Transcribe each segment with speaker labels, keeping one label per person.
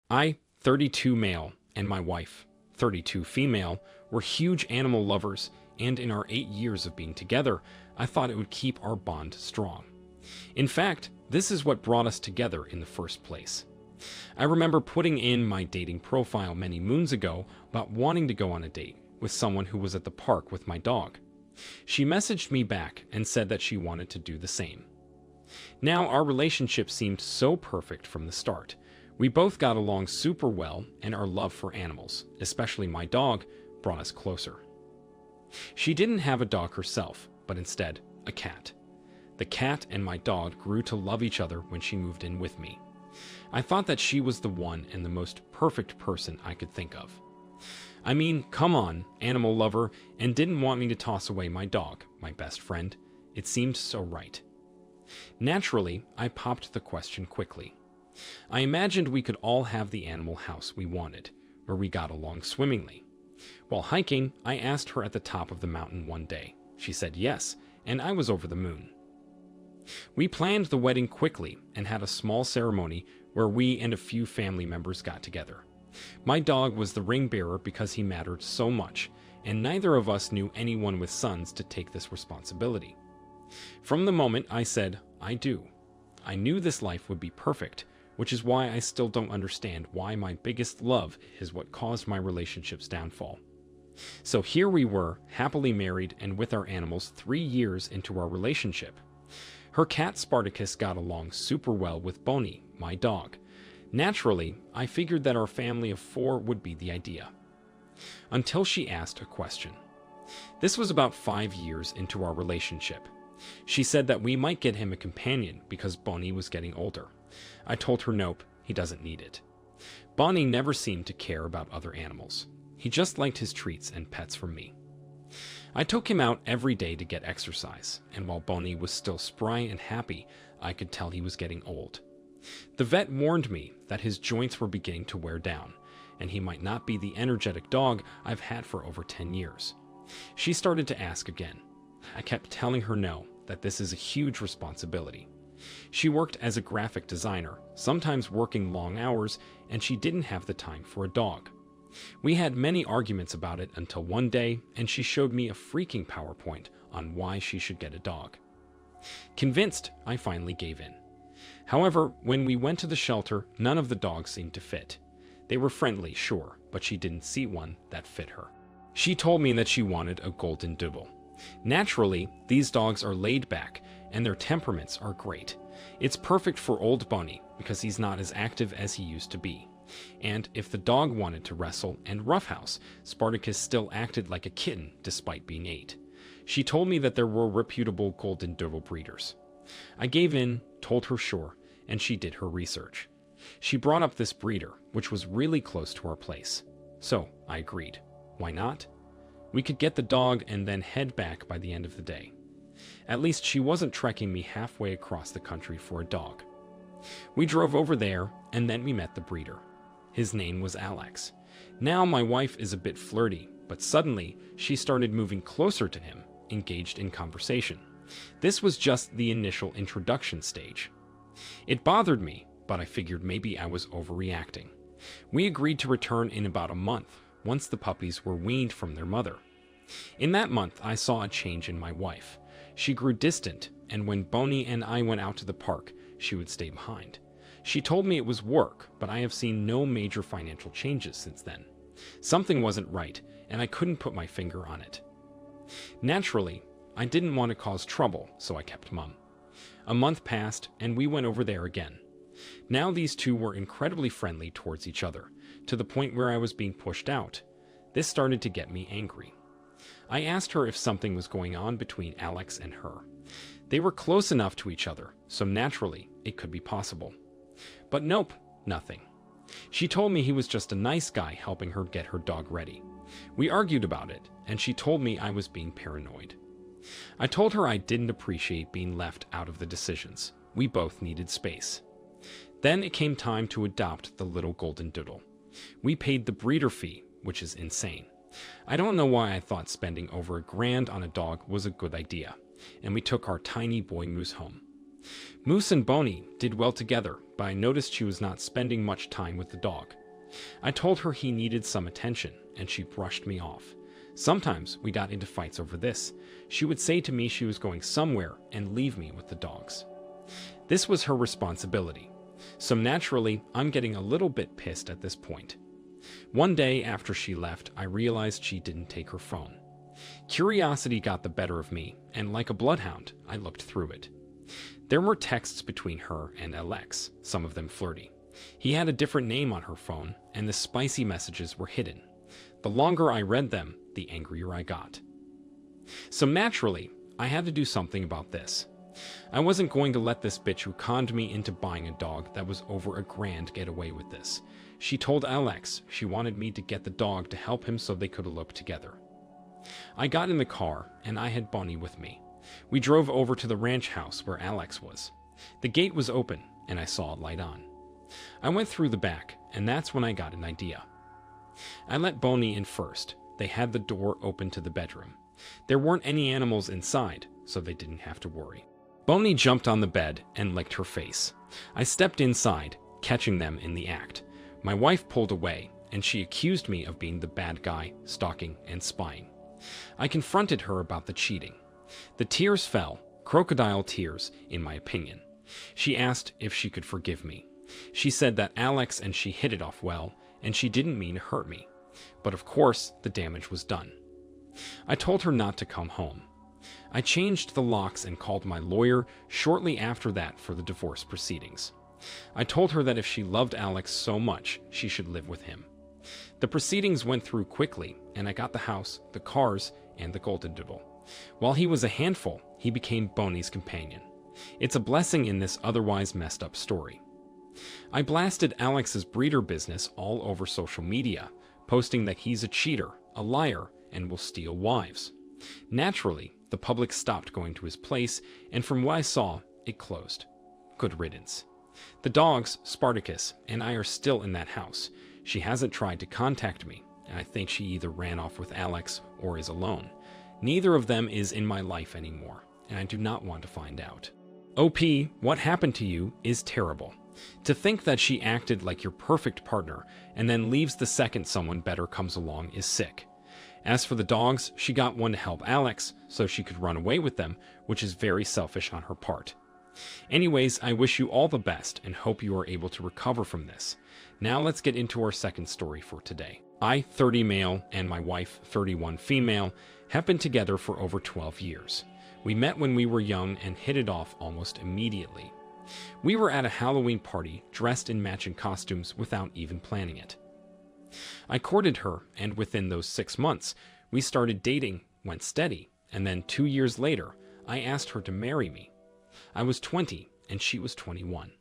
Speaker 1: I, 32 male, and my wife, 32 female, were huge animal lovers, and in our 8 years of being together, I thought it would keep our bond strong. In fact, this is what brought us together in the first place. I remember putting in my dating profile many moons ago about wanting to go on a date with someone who was at the park with my dog. She messaged me back and said that she wanted to do the same. Now our relationship seemed so perfect from the start. We both got along super well, and our love for animals, especially my dog, brought us closer. She didn't have a dog herself, but instead, a cat. The cat and my dog grew to love each other when she moved in with me. I thought that she was the one and the most perfect person I could think of. I mean, come on, animal lover, and didn't want me to toss away my dog, my best friend. It seemed so right. Naturally, I popped the question quickly. I imagined we could all have the animal house we wanted, where we got along swimmingly. While hiking, I asked her at the top of the mountain one day. She said yes, and I was over the moon. We planned the wedding quickly and had a small ceremony where we and a few family members got together. My dog was the ring bearer because he mattered so much, and neither of us knew anyone with sons to take this responsibility. From the moment I said, I do, I knew this life would be perfect, which is why I still don't understand why my biggest love is what caused my relationship's downfall. So here we were, happily married and with our animals 3 years into our relationship. Her cat Spartacus got along super well with Bonnie, my dog. Naturally, I figured that our family of 4 would be the idea. Until she asked a question. This was about 5 years into our relationship. She said that we might get him a companion because Bonnie was getting older. I told her nope, he doesn't need it. Bonnie never seemed to care about other animals. He just liked his treats and pets from me. I took him out every day to get exercise, and while Bonnie was still spry and happy, I could tell he was getting old. The vet warned me that his joints were beginning to wear down, and he might not be the energetic dog I've had for over 10 years. She started to ask again. I kept telling her no, that this is a huge responsibility. She worked as a graphic designer, sometimes working long hours, and she didn't have the time for a dog. We had many arguments about it until one day, and she showed me a freaking PowerPoint on why she should get a dog. Convinced, I finally gave in. However, when we went to the shelter, none of the dogs seemed to fit. They were friendly, sure, but she didn't see one that fit her. She told me that she wanted a golden doodle. Naturally, these dogs are laid back, and their temperaments are great. It's perfect for old Bunny because he's not as active as he used to be. And if the dog wanted to wrestle and roughhouse, Spartacus still acted like a kitten despite being 8. She told me that there were reputable golden doodle breeders. I gave in, told her sure, and she did her research. She brought up this breeder, which was really close to our place. So I agreed. Why not? We could get the dog and then head back by the end of the day. At least she wasn't trekking me halfway across the country for a dog. We drove over there, and then we met the breeder. His name was Alex. Now my wife is a bit flirty, but suddenly she started moving closer to him, engaged in conversation. This was just the initial introduction stage. It bothered me, but I figured maybe I was overreacting. We agreed to return in about a month, once the puppies were weaned from their mother. In that month, I saw a change in my wife. She grew distant, and when Bonnie and I went out to the park, she would stay behind. She told me it was work, but I have seen no major financial changes since then. Something wasn't right, and I couldn't put my finger on it. Naturally, I didn't want to cause trouble, so I kept mum. A month passed, and we went over there again. Now these two were incredibly friendly towards each other, to the point where I was being pushed out. This started to get me angry. I asked her if something was going on between Alex and her. They were close enough to each other, so naturally, it could be possible. But nope, nothing. She told me he was just a nice guy helping her get her dog ready. We argued about it, and she told me I was being paranoid. I told her I didn't appreciate being left out of the decisions. We both needed space. Then it came time to adopt the little golden doodle. We paid the breeder fee, which is insane. I don't know why I thought spending over $1,000 on a dog was a good idea, and we took our tiny boy Moose home. Moose and Boney did well together, but I noticed she was not spending much time with the dog. I told her he needed some attention, and she brushed me off. Sometimes we got into fights over this. She would say to me she was going somewhere and leave me with the dogs. This was her responsibility. So naturally, I'm getting a little bit pissed at this point. One day after she left, I realized she didn't take her phone. Curiosity got the better of me, and like a bloodhound, I looked through it. There were texts between her and Alex, some of them flirty. He had a different name on her phone, and the spicy messages were hidden. The longer I read them, the angrier I got. So naturally, I had to do something about this. I wasn't going to let this bitch who conned me into buying a dog that was over $1,000 get away with this. She told Alex she wanted me to get the dog to help him so they could elope together. I got in the car, and I had Bonnie with me. We drove over to the ranch house where Alex was. The gate was open, and I saw a light on. I went through the back, and that's when I got an idea. I let Bonnie in first. They had the door open to the bedroom. There weren't any animals inside, so they didn't have to worry. Bonnie jumped on the bed and licked her face. I stepped inside, catching them in the act. My wife pulled away, and she accused me of being the bad guy, stalking and spying. I confronted her about the cheating. The tears fell, crocodile tears, in my opinion. She asked if she could forgive me. She said that Alex and she hit it off well, and she didn't mean to hurt me. But of course, the damage was done. I told her not to come home. I changed the locks and called my lawyer shortly after that for the divorce proceedings. I told her that if she loved Alex so much, she should live with him. The proceedings went through quickly, and I got the house, the cars, and the golden doodle. While he was a handful, he became Bonnie's companion. It's a blessing in this otherwise messed up story. I blasted Alex's breeder business all over social media, posting that he's a cheater, a liar, and will steal wives. Naturally, the public stopped going to his place, and from what I saw, it closed. Good riddance. The dogs, Spartacus, and I are still in that house. She hasn't tried to contact me, and I think she either ran off with Alex or is alone. Neither of them is in my life anymore, and I do not want to find out. OP, what happened to you is terrible. To think that she acted like your perfect partner and then leaves the second someone better comes along is sick. As for the dogs, she got one to help Alex so she could run away with them, which is very selfish on her part. Anyways, I wish you all the best and hope you are able to recover from this. Now let's get into our second story for today. I, 30 male, and my wife, 31 female, have been together for over 12 years. We met when we were young and hit it off almost immediately. We were at a Halloween party dressed in matching costumes without even planning it. I courted her, and within those 6 months, we started dating, went steady, and then 2 years later, I asked her to marry me. I was 20, and she was 21.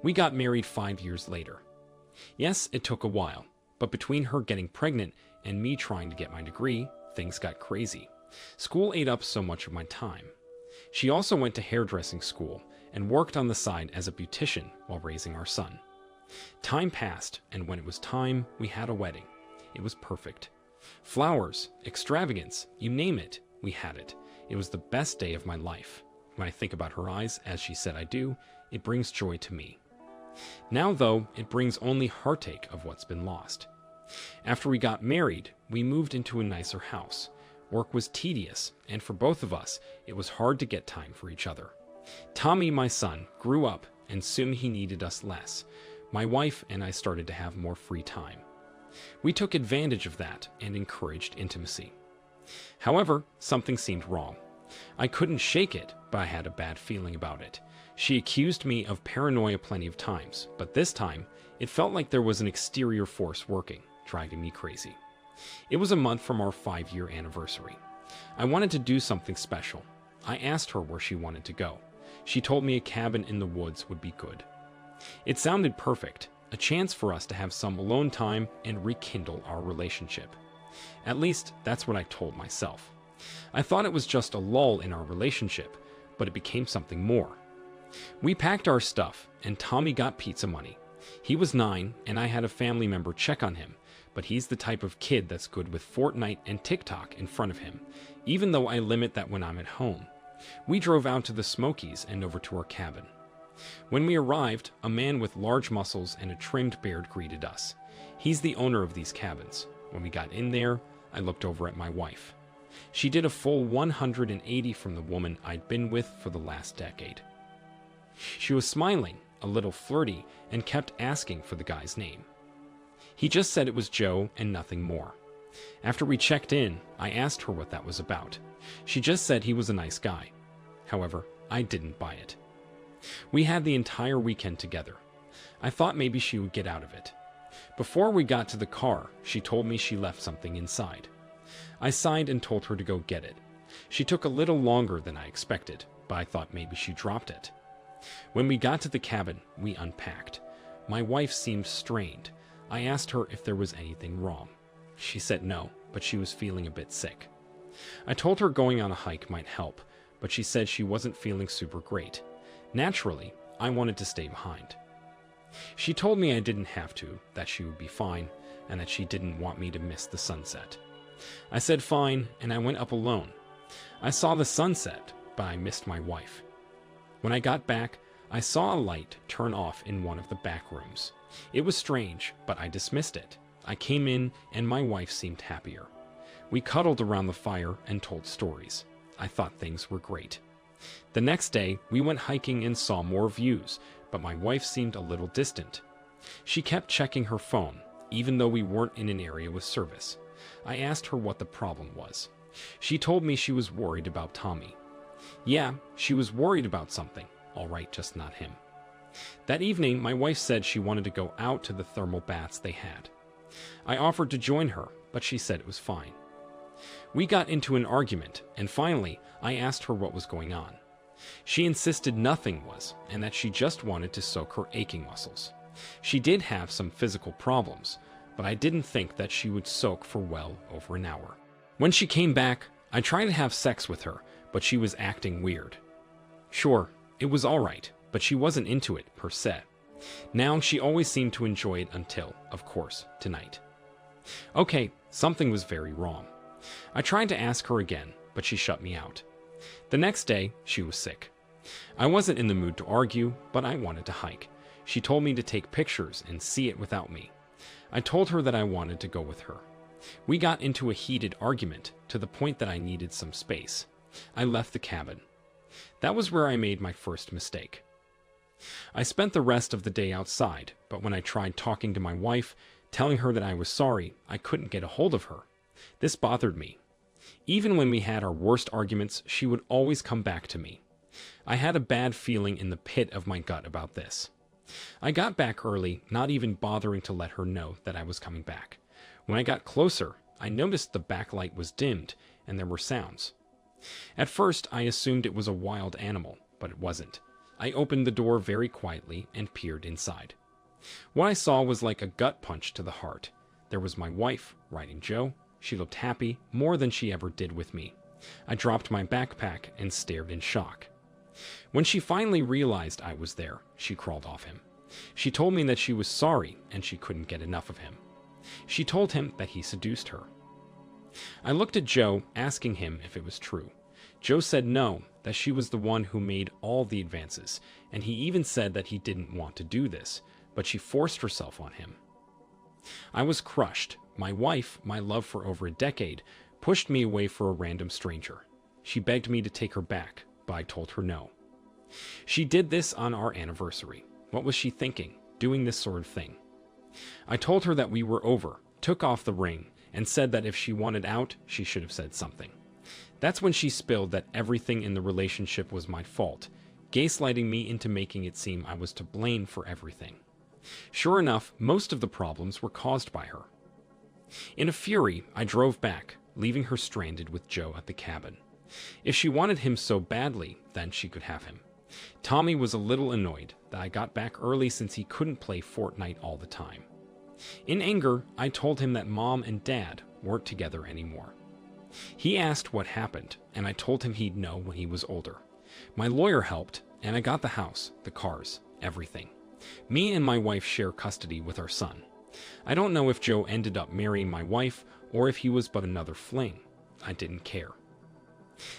Speaker 1: We got married 5 years later. Yes, it took a while, but between her getting pregnant and me trying to get my degree, things got crazy. School ate up so much of my time. She also went to hairdressing school and worked on the side as a beautician while raising our son. Time passed, and when it was time, we had a wedding. It was perfect. Flowers, extravagance, you name it, we had it. It was the best day of my life. When I think about her eyes, as she said I do, it brings joy to me. Now, though, it brings only heartache of what's been lost. After we got married, we moved into a nicer house. Work was tedious, and for both of us, it was hard to get time for each other. Tommy, my son, grew up, and soon he needed us less. My wife and I started to have more free time. We took advantage of that and encouraged intimacy. However, something seemed wrong. I couldn't shake it, but I had a bad feeling about it. She accused me of paranoia plenty of times, but this time, it felt like there was an exterior force working, driving me crazy. It was a month from our 5-year anniversary. I wanted to do something special. I asked her where she wanted to go. She told me a cabin in the woods would be good. It sounded perfect, a chance for us to have some alone time and rekindle our relationship. At least, that's what I told myself. I thought it was just a lull in our relationship, but it became something more. We packed our stuff, and Tommy got pizza money. He was 9, and I had a family member check on him, but he's the type of kid that's good with Fortnite and TikTok in front of him, even though I limit that when I'm at home. We drove out to the Smokies and over to our cabin. When we arrived, a man with large muscles and a trimmed beard greeted us. He's the owner of these cabins. When we got in there, I looked over at my wife. She did a full 180 from the woman I'd been with for the last decade. She was smiling, a little flirty, and kept asking for the guy's name. He just said it was Joe and nothing more. After we checked in, I asked her what that was about. She just said he was a nice guy. However, I didn't buy it. We had the entire weekend together. I thought maybe she would get out of it. Before we got to the car, she told me she left something inside. I sighed and told her to go get it. She took a little longer than I expected, but I thought maybe she dropped it. When we got to the cabin, we unpacked. My wife seemed strained. I asked her if there was anything wrong. She said no, but she was feeling a bit sick. I told her going on a hike might help, but she said she wasn't feeling super great. Naturally, I wanted to stay behind. She told me I didn't have to, that she would be fine, and that she didn't want me to miss the sunset. I said fine, and I went up alone. I saw the sunset, but I missed my wife. When I got back, I saw a light turn off in one of the back rooms. It was strange, but I dismissed it. I came in, and my wife seemed happier. We cuddled around the fire and told stories. I thought things were great. The next day, we went hiking and saw more views, but my wife seemed a little distant. She kept checking her phone, even though we weren't in an area with service. I asked her what the problem was. She told me she was worried about Tommy. Yeah, she was worried about something. All right, just not him. That evening, my wife said she wanted to go out to the thermal baths they had. I offered to join her, but she said it was fine. We got into an argument, and finally, I asked her what was going on. She insisted nothing was, and that she just wanted to soak her aching muscles. She did have some physical problems, but I didn't think that she would soak for well over an hour. When she came back, I tried to have sex with her, but she was acting weird. Sure, it was all right, but she wasn't into it, per se. Now she always seemed to enjoy it until, of course, tonight. Okay, something was very wrong. I tried to ask her again, but she shut me out. The next day, she was sick. I wasn't in the mood to argue, but I wanted to hike. She told me to take pictures and see it without me. I told her that I wanted to go with her. We got into a heated argument to the point that I needed some space. I left the cabin. That was where I made my first mistake. I spent the rest of the day outside, but when I tried talking to my wife, telling her that I was sorry, I couldn't get a hold of her. This bothered me. Even when we had our worst arguments, she would always come back to me. I had a bad feeling in the pit of my gut about this. I got back early, not even bothering to let her know that I was coming back. When I got closer, I noticed the backlight was dimmed and there were sounds. At first, I assumed it was a wild animal, but it wasn't. I opened the door very quietly and peered inside. What I saw was like a gut punch to the heart. There was my wife, riding Joe. She looked happy, more than she ever did with me. I dropped my backpack and stared in shock. When she finally realized I was there, she crawled off him. She told me that she was sorry and she couldn't get enough of him. She told him that he seduced her. I looked at Joe, asking him if it was true. Joe said no, that she was the one who made all the advances, and he even said that he didn't want to do this, but she forced herself on him. I was crushed. My wife, my love for over a decade, pushed me away for a random stranger. She begged me to take her back, but I told her no. She did this on our anniversary. What was she thinking, doing this sort of thing? I told her that we were over, took off the ring, and said that if she wanted out, she should have said something. That's when she spilled that everything in the relationship was my fault, gaslighting me into making it seem I was to blame for everything. Sure enough, most of the problems were caused by her. In a fury, I drove back, leaving her stranded with Joe at the cabin. If she wanted him so badly, then she could have him. Tommy was a little annoyed that I got back early since he couldn't play Fortnite all the time. In anger, I told him that Mom and Dad weren't together anymore. He asked what happened, and I told him he'd know when he was older. My lawyer helped, and I got the house, the cars, everything. Me and my wife share custody with our son. I don't know if Joe ended up marrying my wife or if he was but another fling. I didn't care.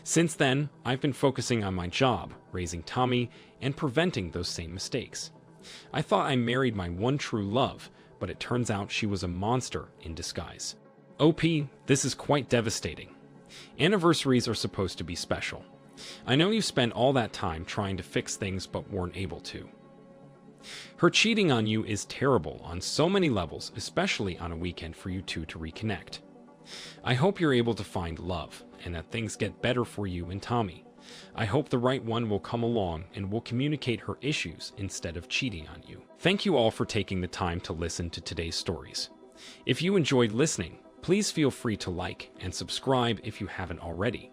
Speaker 1: Since then, I've been focusing on my job, raising Tommy, and preventing those same mistakes. I thought I married my one true love, but it turns out she was a monster in disguise. OP, this is quite devastating. Anniversaries are supposed to be special. I know you spent all that time trying to fix things but weren't able to. Her cheating on you is terrible on so many levels, especially on a weekend for you two to reconnect. I hope you're able to find love, and that things get better for you and Tommy. I hope the right one will come along and will communicate her issues instead of cheating on you. Thank you all for taking the time to listen to today's stories. If you enjoyed listening, please feel free to like and subscribe if you haven't already.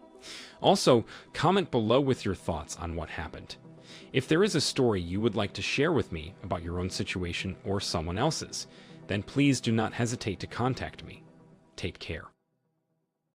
Speaker 1: Also, comment below with your thoughts on what happened. If there is a story you would like to share with me about your own situation or someone else's, then please do not hesitate to contact me. Take care.